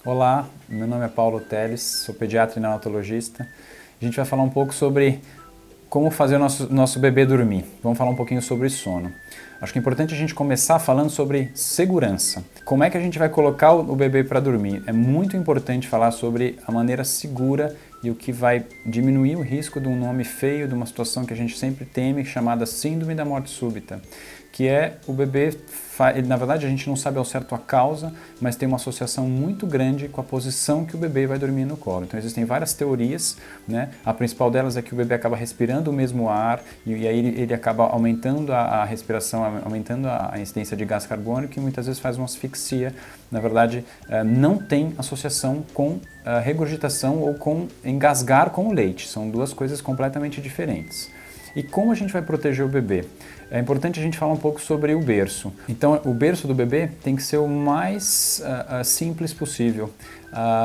Olá, meu nome é Paulo Teles, sou pediatra e neonatologista. A gente vai falar um pouco sobre como fazer o nosso bebê dormir. Vamos falar um pouquinho sobre sono. Acho que é importante a gente começar falando sobre segurança. Como é que a gente vai colocar o bebê para dormir? É muito importante falar sobre a maneira segura e o que vai diminuir o risco de um nome feio, de uma situação que a gente sempre teme, chamada síndrome da morte súbita, que é o bebê, na verdade a gente não sabe ao certo a causa, mas tem uma associação muito grande com a posição que o bebê vai dormir no colo. Então existem várias teorias, né? A principal delas é que o bebê acaba respirando o mesmo ar e aí ele acaba aumentando a respiração, aumentando a incidência de gás carbônico e muitas vezes faz uma asfixia. Na verdade, não tem associação com regurgitação ou com engasgar com o leite. São duas coisas completamente diferentes. E como a gente vai proteger o bebê? É importante a gente falar um pouco sobre o berço. Então, o berço do bebê tem que ser o mais simples possível.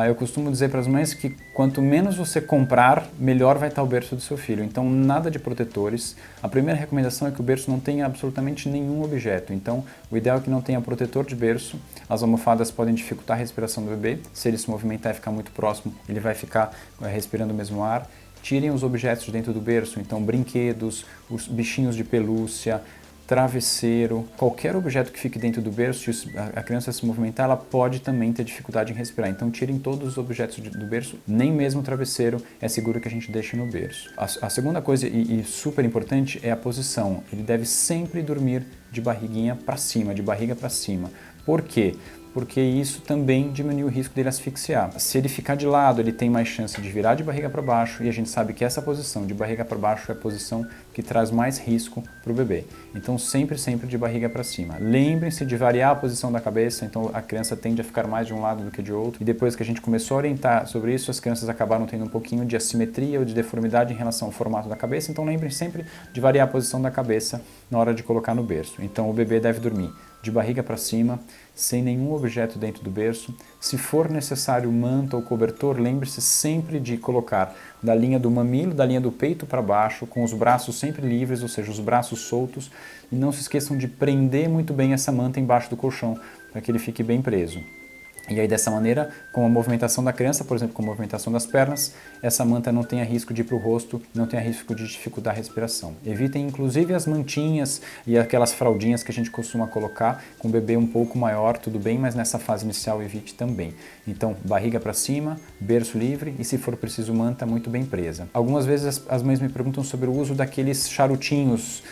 Eu costumo dizer para as mães que quanto menos você comprar, melhor vai estar o berço do seu filho. Então, nada de protetores. A primeira recomendação é que o berço não tenha absolutamente nenhum objeto. Então, o ideal é que não tenha protetor de berço. As almofadas podem dificultar a respiração do bebê. Se ele se movimentar e ficar muito próximo, ele vai ficar respirando o mesmo ar. Tirem os objetos de dentro do berço, então brinquedos, os bichinhos de pelúcia, travesseiro, qualquer objeto que fique dentro do berço, se a criança se movimentar, ela pode também ter dificuldade em respirar. Então tirem todos os objetos do berço, nem mesmo o travesseiro é seguro que a gente deixe no berço. A segunda coisa, e super importante, é a posição. Ele deve sempre dormir de barriguinha para cima, de barriga para cima. Por quê? Porque isso também diminui o risco dele asfixiar. Se ele ficar de lado, ele tem mais chance de virar de barriga para baixo e a gente sabe que essa posição de barriga para baixo é a posição que traz mais risco para o bebê. Então sempre de barriga para cima. Lembrem-se de variar a posição da cabeça, então a criança tende a ficar mais de um lado do que de outro. E depois que a gente começou a orientar sobre isso, as crianças acabaram tendo um pouquinho de assimetria ou de deformidade em relação ao formato da cabeça. Então lembrem sempre de variar a posição da cabeça na hora de colocar no berço. Então o bebê deve dormir de barriga para cima, sem nenhum objeto dentro do berço. Se for necessário manta ou cobertor, lembre-se sempre de colocar da linha do mamilo, da linha do peito para baixo, com os braços sempre livres, ou seja, os braços soltos, e não se esqueçam de prender muito bem essa manta embaixo do colchão, para que ele fique bem preso. E aí dessa maneira, com a movimentação da criança, por exemplo, com a movimentação das pernas, essa manta não tenha risco de ir para o rosto, não tenha risco de dificultar a respiração. Evitem inclusive as mantinhas e aquelas fraldinhas que a gente costuma colocar com o bebê um pouco maior, tudo bem, mas nessa fase inicial evite também. Então, barriga para cima, berço livre e se for preciso manta muito bem presa. Algumas vezes as mães me perguntam sobre o uso daqueles charutinhos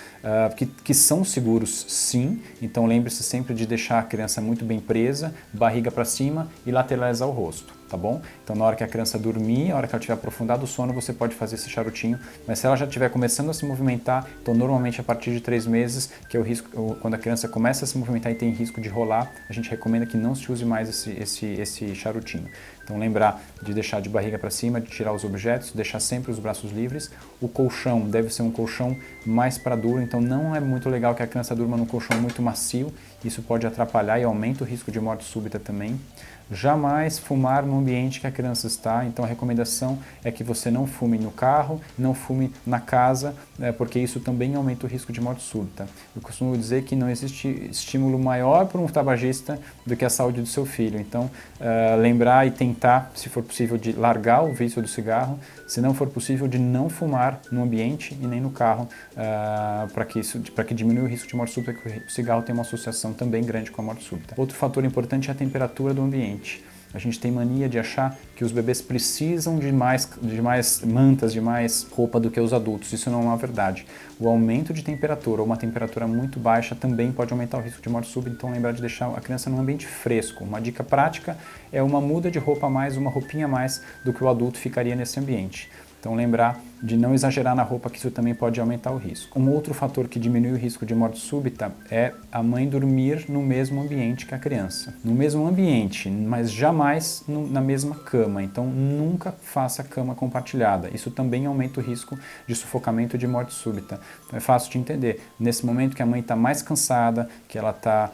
que são seguros sim, então lembre-se sempre de deixar a criança muito bem presa, barriga para cima e lateralizar o rosto, tá bom? Então na hora que a criança dormir, na hora que ela tiver aprofundado o sono, você pode fazer esse charutinho, mas se ela já estiver começando a se movimentar, então normalmente a partir de 3 meses, que é o risco, quando a criança começa a se movimentar e tem risco de rolar, a gente recomenda que não se use mais esse charutinho. Então lembrar de deixar de barriga para cima, de tirar os objetos, deixar sempre os braços livres. O colchão deve ser um colchão mais para duro, então não é muito legal que a criança durma num colchão muito macio, isso pode atrapalhar e aumenta o risco de morte súbita também. Jamais fumar no ambiente que a criança está, então a recomendação é que você não fume no carro, não fume na casa, porque isso também aumenta o risco de morte súbita. Eu costumo dizer que não existe estímulo maior para um tabagista do que a saúde do seu filho, então lembrar e tentar, se for possível, de largar o vício do cigarro, se não for possível, de não fumar no ambiente e nem no carro, para que diminua o risco de morte súbita, porque o cigarro tem uma associação também grande com a morte súbita. Outro fator importante é a temperatura do ambiente. A gente tem mania de achar que os bebês precisam de mais mantas, de mais roupa do que os adultos. Isso não é uma verdade. O aumento de temperatura ou uma temperatura muito baixa também pode aumentar o risco de morte súbita, então lembrar de deixar a criança num ambiente fresco. Uma dica prática é uma muda de roupa a mais, uma roupinha a mais do que o adulto ficaria nesse ambiente. Então lembrar de não exagerar na roupa, que isso também pode aumentar o risco. Um outro fator que diminui o risco de morte súbita é a mãe dormir no mesmo ambiente que a criança. No mesmo ambiente, mas jamais na mesma cama. Então nunca faça cama compartilhada. Isso também aumenta o risco de sufocamento e de morte súbita. Então é fácil de entender. Nesse momento que a mãe está mais cansada, que ela está,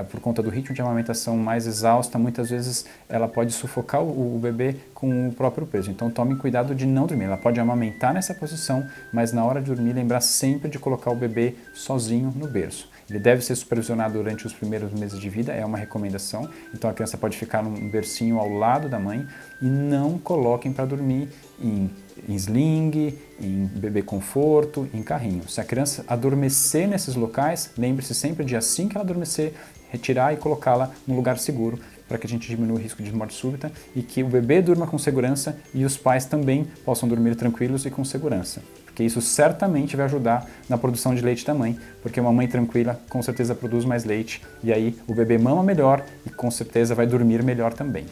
por conta do ritmo de amamentação, mais exausta, muitas vezes ela pode sufocar o bebê com o próprio peso. Então tome cuidado de não dormir. Ela pode amamentar nessa posição, mas na hora de dormir lembrar sempre de colocar o bebê sozinho no berço. Ele deve ser supervisionado durante os primeiros meses de vida, é uma recomendação. Então a criança pode ficar num bercinho ao lado da mãe e não coloquem para dormir em sling, em bebê conforto, em carrinho. Se a criança adormecer nesses locais, lembre-se sempre de assim que ela adormecer, retirar e colocá-la num lugar seguro para que a gente diminua o risco de morte súbita e que o bebê durma com segurança e os pais também possam dormir tranquilos e com segurança. Porque isso certamente vai ajudar na produção de leite da mãe, porque uma mãe tranquila com certeza produz mais leite e aí o bebê mama melhor e com certeza vai dormir melhor também.